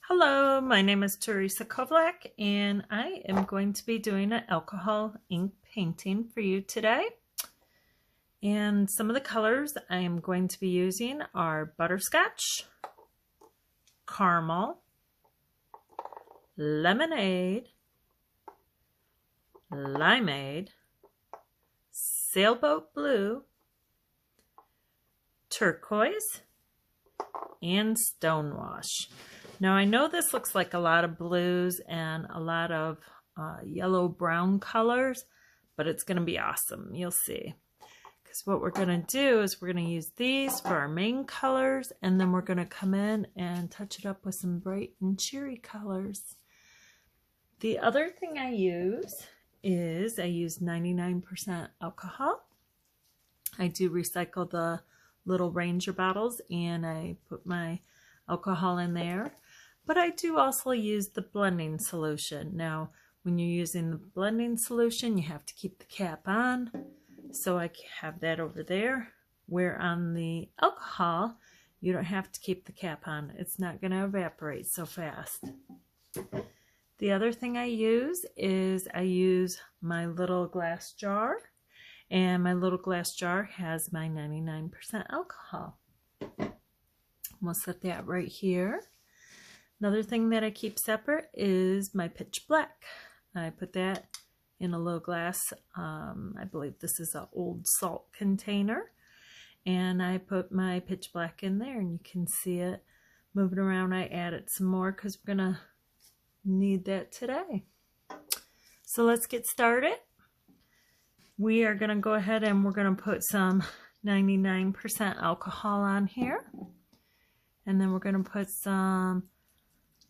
Hello, my name is Teresa Kovlak, and I am going to be doing an alcohol ink painting for you today. And some of the colors I am going to be using are butterscotch, caramel, lemonade, limeade, sailboat blue, turquoise, and stonewash. Now I know this looks like a lot of blues and a lot of yellow-brown colors, but it's going to be awesome. You'll see. Because what we're going to do is we're going to use these for our main colors, and then we're going to come in and touch it up with some bright and cheery colors. The other thing I use is I use 99% alcohol. I do recycle the little Ranger bottles and I put my alcohol in there. But I do also use the blending solution. Now, when you're using the blending solution, you have to keep the cap on. So I have that over there. Where on the alcohol, you don't have to keep the cap on. It's not going to evaporate so fast. The other thing I use is I use my little glass jar. And my little glass jar has my 99% alcohol. We'll set that right here. Another thing that I keep separate is my pitch black. I put that in a little glass. I believe this is an old salt container. And I put my pitch black in there, and you can see it moving around. I added some more because we're going to need that today. So let's get started. We are going to go ahead and we're going to put some 99% alcohol on here. And then we're going to put some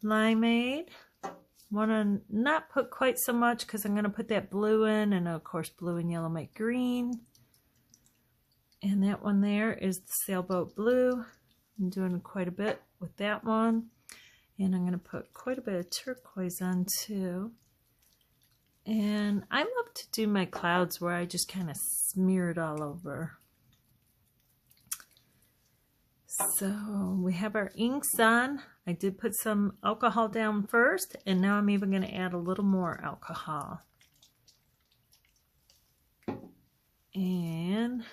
limeade. Want to not put quite so much because I'm going to put that blue in, and of course blue and yellow make green. And that one there is the sailboat blue. I'm doing quite a bit with that one. And I'm going to put quite a bit of turquoise on too. And I love to do my clouds where I just kind of smear it all over. So we have our inks on. I did put some alcohol down first, and now I'm even going to add a little more alcohol. And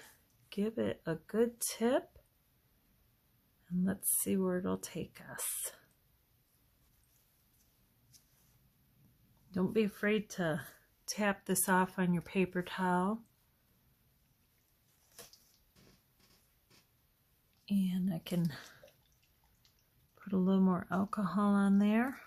give it a good tip. And let's see where it'll take us. Don't be afraid to tap this off on your paper towel. And I can put a little more alcohol on there.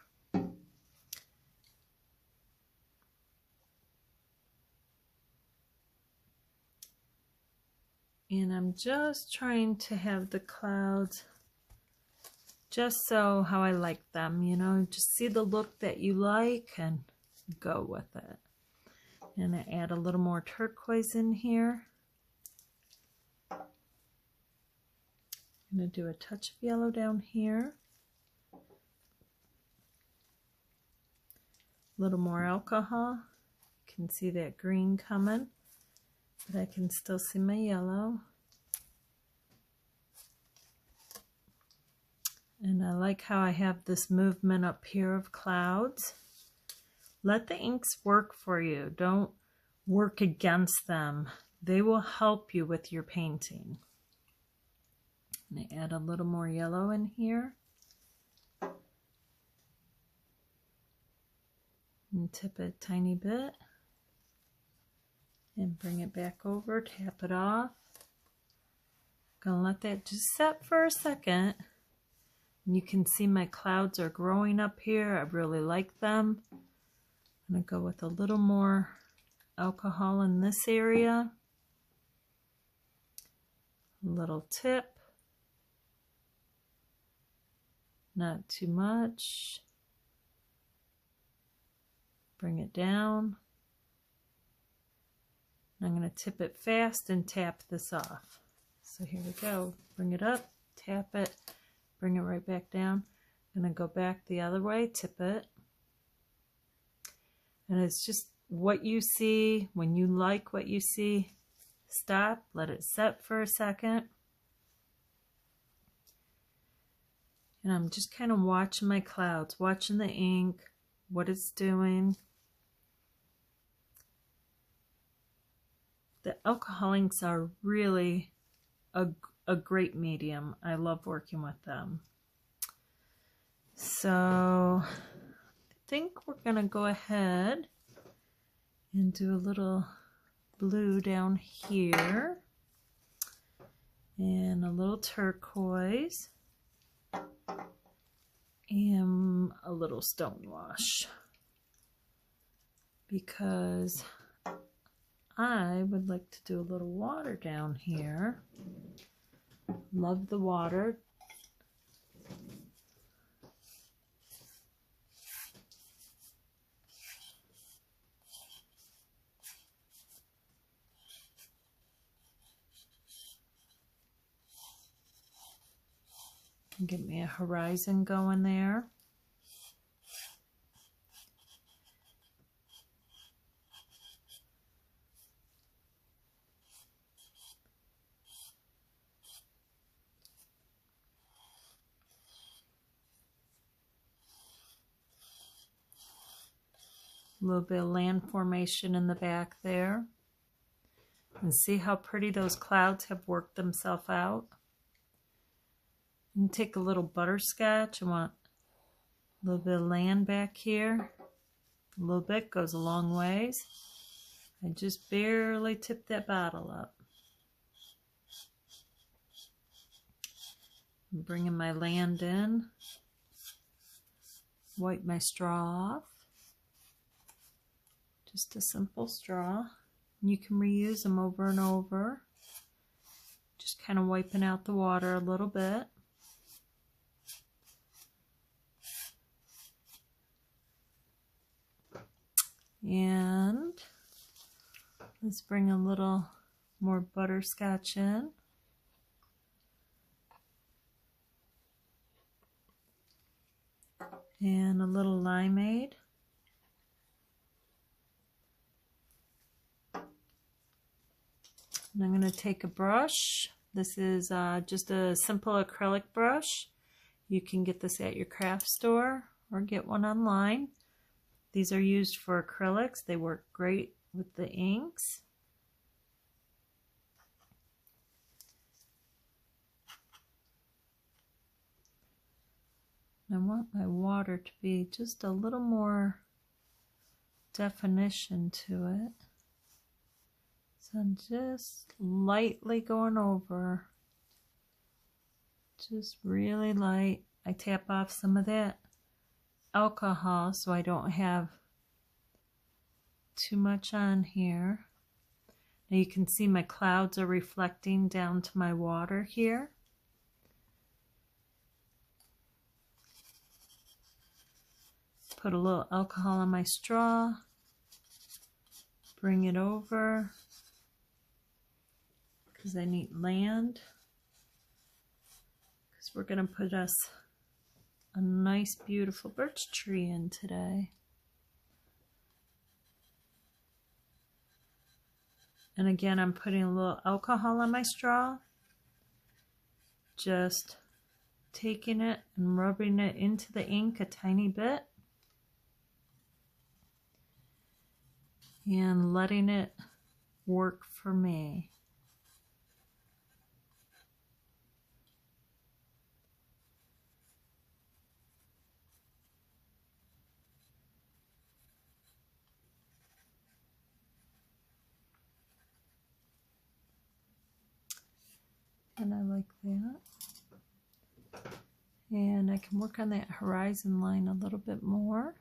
And I'm just trying to have the clouds just so how I like them, you know, just see the look that you like and go with it. And I add a little more turquoise in here. I'm going to do a touch of yellow down here. A little more alcohol. You can see that green coming, but I can still see my yellow. And I like how I have this movement up here of clouds. Let the inks work for you. Don't work against them. They will help you with your painting. And I add a little more yellow in here. And tip it a tiny bit. And bring it back over, tap it off. Gonna let that just set for a second. And you can see my clouds are growing up here. I really like them. I'm gonna go with a little more alcohol in this area. A little tip. Not too much. Bring it down. I'm going to tip it fast and tap this off. So here we go. Bring it up, tap it, bring it right back down. I'm going to go back the other way, tip it. And it's just what you see. When you like what you see, stop, let it set for a second. And I'm just kind of watching my clouds, watching the ink, what it's doing. The alcohol inks are really a great medium. I love working with them. So I think we're going to go ahead and do a little blue down here and a little turquoise and a little stonewash, because I would like to do a little water down here. Love the water. Get me a horizon going there. A little bit of land formation in the back there. And see how pretty those clouds have worked themselves out. And take a little butterscotch. I want a little bit of land back here. A little bit goes a long ways. I just barely tipped that bottle up. I'm bringing my land in. Wipe my straw off. Just a simple straw. You can reuse them over and over. Just kind of wiping out the water a little bit. And let's bring a little more butterscotch in. And a little limeade. And I'm going to take a brush. This is just a simple acrylic brush. You can get this at your craft store or get one online. These are used for acrylics. They work great with the inks. I want my water to be just a little more definition to it. So I'm just lightly going over, just really light. I tap off some of that alcohol so I don't have too much on here. Now you can see my clouds are reflecting down to my water here. Put a little alcohol on my straw, bring it over, because I need land, because we're going to put us a nice beautiful birch tree in today. And again, I'm putting a little alcohol on my straw, just taking it and rubbing it into the ink a tiny bit and letting it work for me. And I like that. And I can work on that horizon line a little bit more.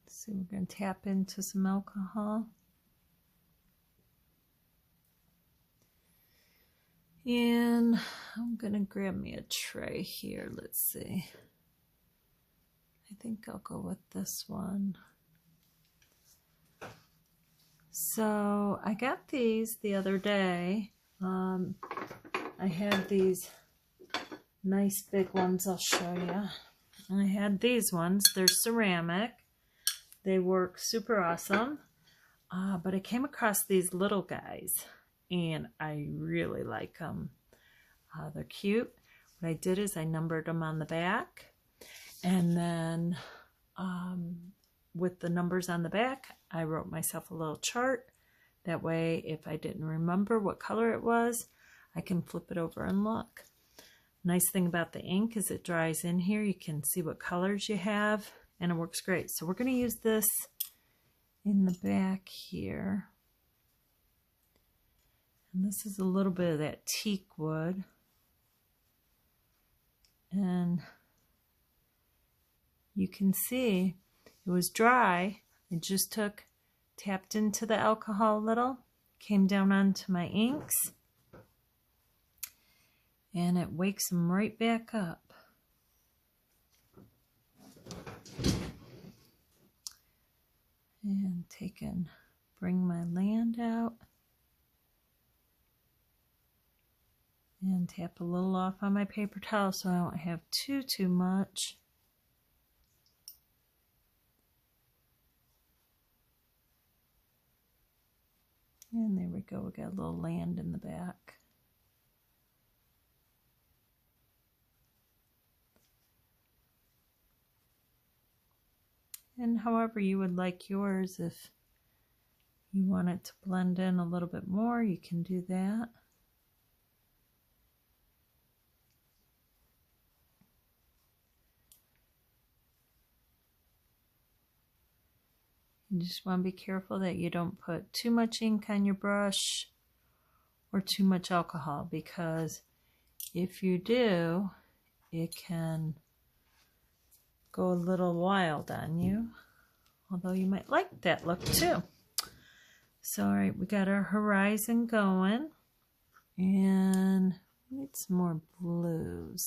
So we're going to tap into some alcohol. And I'm going to grab me a tray here. Let's see. I think I'll go with this one. So I got these the other day. I had these nice big ones I'll show you. I had these ones. They're ceramic. They work super awesome. But I came across these little guys. and I really like them. They're cute. What I did is I numbered them on the back, and then with the numbers on the back, I wrote myself a little chart. That way, if I didn't remember what color it was, I can flip it over and look. Nice thing about the ink is it dries in here. You can see what colors you have, and it works great. So we're going to use this in the back here. And this is a little bit of that teak wood. And you can see it was dry. I just tapped into the alcohol a little, came down onto my inks, and it wakes them right back up. And bring my land out and tap a little off on my paper towel so I don't have too much. And there we go, we got a little land in the back. And however you would like yours, if you want it to blend in a little bit more, you can do that. You just want to be careful that you don't put too much ink on your brush or too much alcohol, because if you do, it can go a little wild on you, although you might like that look too. So all right, we got our horizon going, and we need some more blues.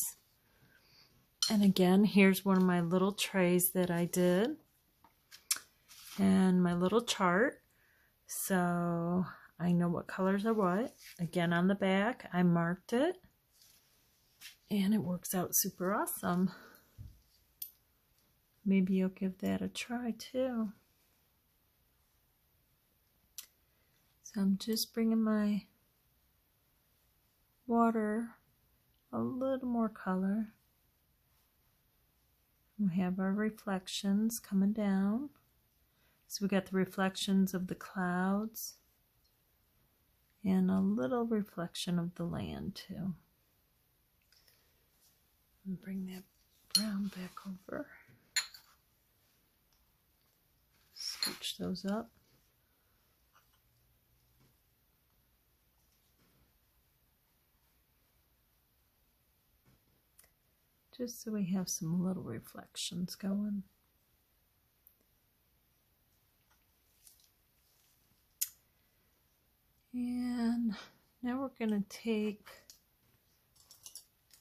And again, here's one of my little trays that I did, and my little chart, so I know what colors are what. Again, on the back I marked it, and it works out super awesome. Maybe you'll give that a try too. So I'm just bringing my water a little more color. We have our reflections coming down. So we got the reflections of the clouds and a little reflection of the land too. And bring that brown back over. Scooch those up. Just so we have some little reflections going. And now we're going to take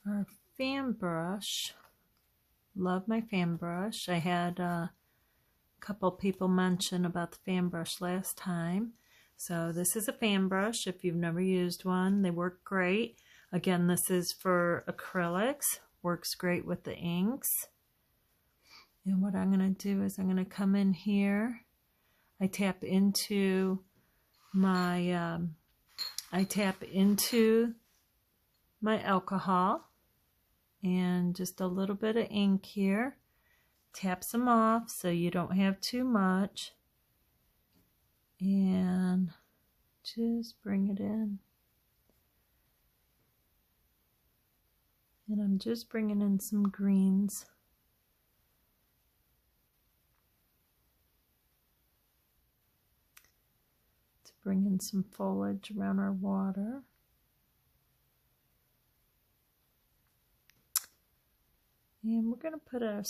our fan brush. Love my fan brush. I had a couple people mention about the fan brush last time. So this is a fan brush if you've never used one. They work great. Again, this is for acrylics. Works great with the inks. And what I'm going to do is I'm going to come in here. I tap into my alcohol and just a little bit of ink here. Tap some off so you don't have too much, and just bring it in. And I'm just bringing in some greens. To bring in some foliage around our water. And we're going to put a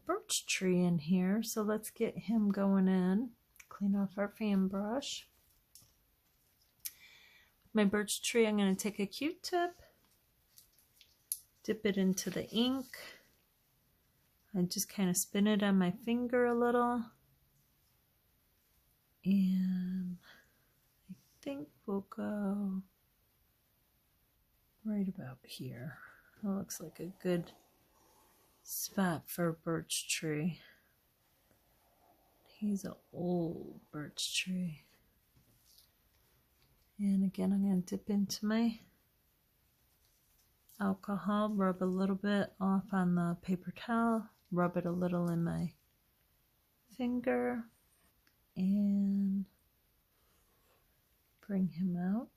birch tree in here. So let's get him going in. Clean off our fan brush. With my birch tree, I'm going to take a Q-tip. Dip it into the ink. I just kind of spin it on my finger a little. And I think we'll go right about here. That looks like a good spot for a birch tree. He's an old birch tree. And again, I'm going to dip into my alcohol, rub a little bit off on the paper towel, rub it a little in my finger, and bring him out.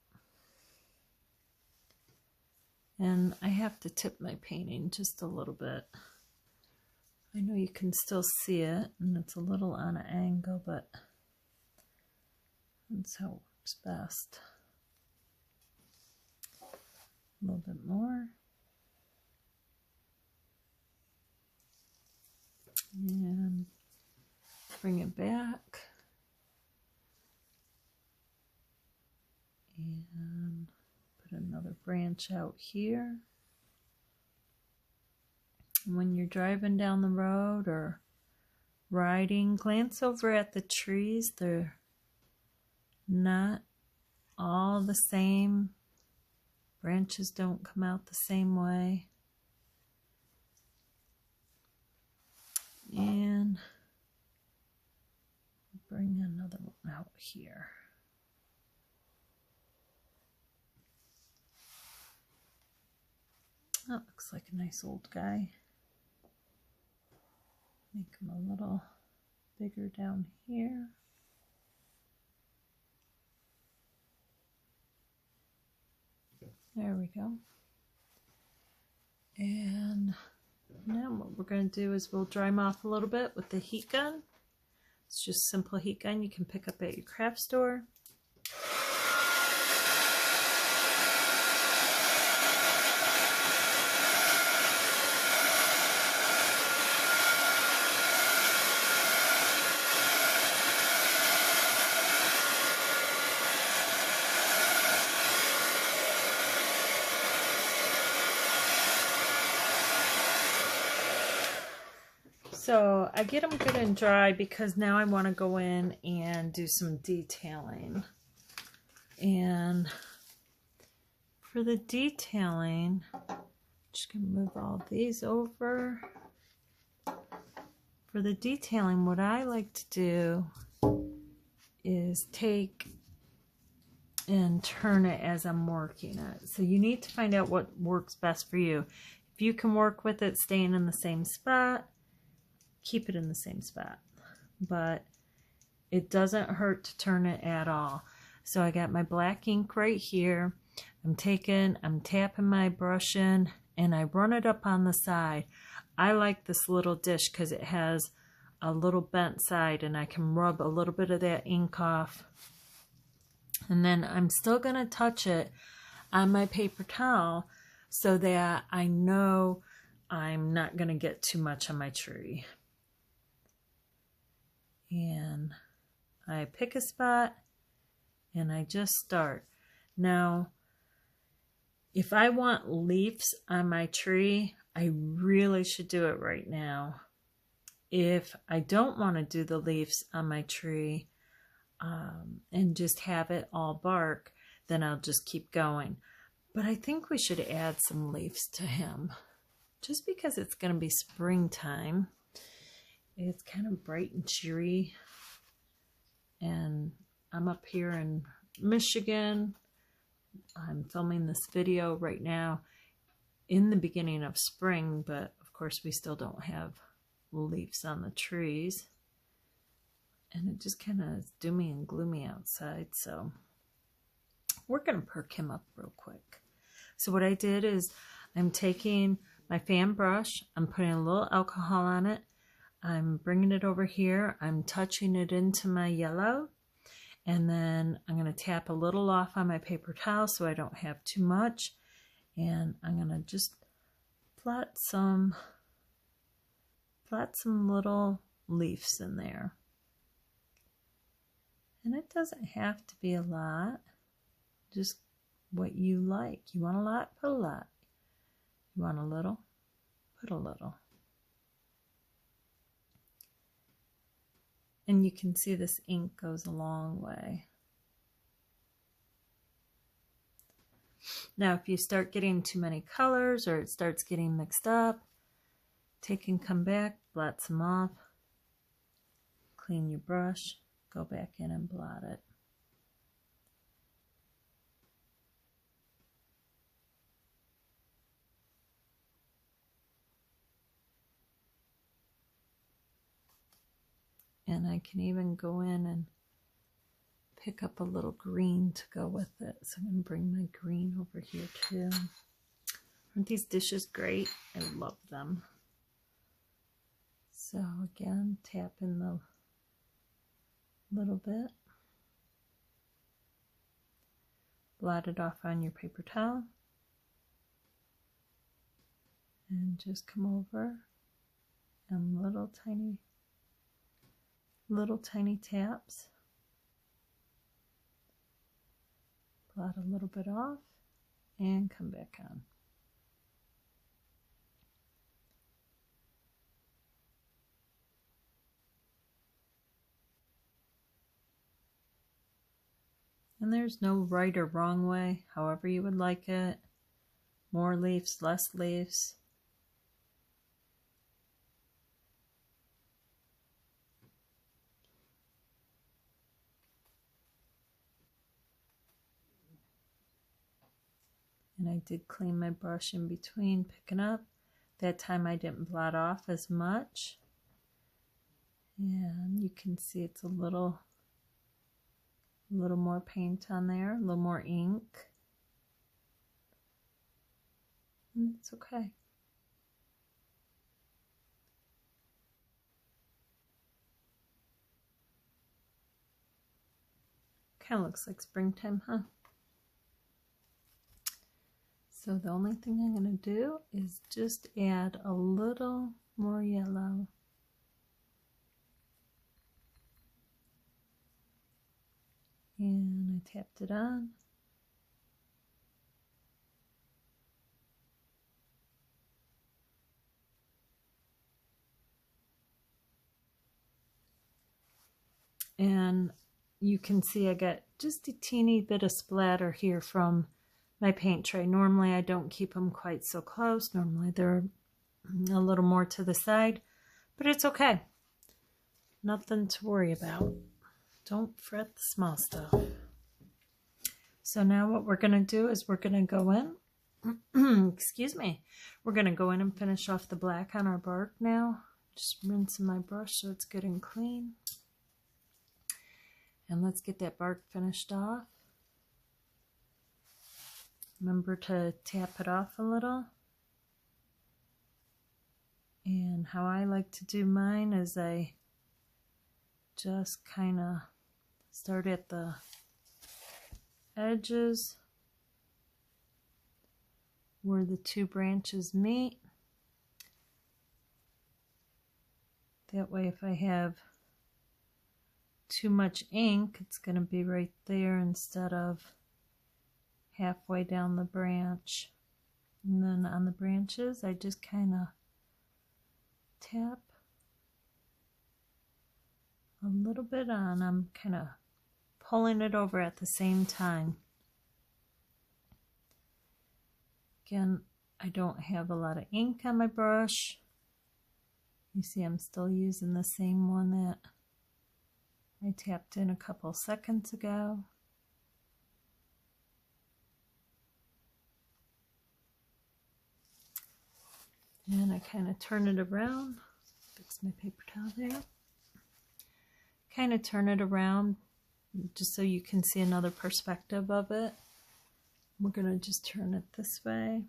And I have to tip my painting just a little bit. I know you can still see it, and it's a little on an angle, but that's how it works best. A little bit more. And bring it back. And put another branch out here. And when you're driving down the road or riding, glance over at the trees. They're not all the same. Branches don't come out the same way. And bring another one out here. That looks like a nice old guy. Make him a little bigger down here. There we go. And now what we're going to do is we'll dry him off a little bit with the heat gun. It's just a simple heat gun you can pick up at your craft store. So I get them good and dry because now I want to go in and do some detailing. And for the detailing, I'm just going to move all these over. For the detailing, what I like to do is take and turn it as I'm working it. So you need to find out what works best for you. If you can work with it staying in the same spot, keep it in the same spot, but it doesn't hurt to turn it at all. So I got my black ink right here. I'm tapping my brush in, and I run it up on the side. I like this little dish because it has a little bent side, and I can rub a little bit of that ink off. And then I'm still going to touch it on my paper towel so that I know I'm not going to get too much on my tree. And I pick a spot and I just start. Now, if I want leaves on my tree, I really should do it right now. If I don't want to do the leaves on my tree and just have it all bark, then I'll just keep going. But I think we should add some leaves to him just because it's going to be springtime. It's kind of bright and cheery, and I'm up here in Michigan. I'm filming this video right now in the beginning of spring, but of course we still don't have leaves on the trees, and it just kind of is doomy and gloomy outside, so we're going to perk him up real quick. So what I did is I'm taking my fan brush, I'm putting a little alcohol on it, I'm bringing it over here, I'm touching it into my yellow, and then I'm going to tap a little off on my paper towel so I don't have too much, and I'm going to just plot some little leaves in there. And it doesn't have to be a lot, just what you like. You want a lot, put a lot. You want a little, put a little. And you can see this ink goes a long way. Now, if you start getting too many colors or it starts getting mixed up, take and come back, blot some off, clean your brush, go back in and blot it. And I can even go in and pick up a little green to go with it. So I'm going to bring my green over here too. Aren't these dishes great? I love them. So again, tap in the little bit. Blot it off on your paper towel. And just come over and little tiny taps. Blot a little bit off and come back on. And there's no right or wrong way, however you would like it. More leaves, less leaves. And I did clean my brush in between picking up. That time I didn't blot off as much. And you can see it's a little more paint on there, a little more ink. And it's okay. Kind of looks like springtime, huh? So the only thing I'm going to do is just add a little more yellow. And I tapped it on. And you can see I got just a teeny bit of splatter here from my paint tray. Normally I don't keep them quite so close. Normally they're a little more to the side, but it's okay. Nothing to worry about. Don't fret the small stuff. So now what we're going to do is we're going to go in, excuse me, we're going to go in and finish off the black on our bark now. Just rinsing my brush so it's good and clean. And let's get that bark finished off. Remember to tap it off a little. And how I like to do mine is I just kind of start at the edges where the two branches meet. That way if I have too much ink, it's going to be right there instead of halfway down the branch. And then on the branches, I just kind of tap a little bit on. I'm kind of pulling it over at the same time. Again, I don't have a lot of ink on my brush. You see I'm still using the same one that I tapped in a couple seconds ago. And I kind of turn it around. Fix my paper towel there. Kind of turn it around just so you can see another perspective of it. We're going to just turn it this way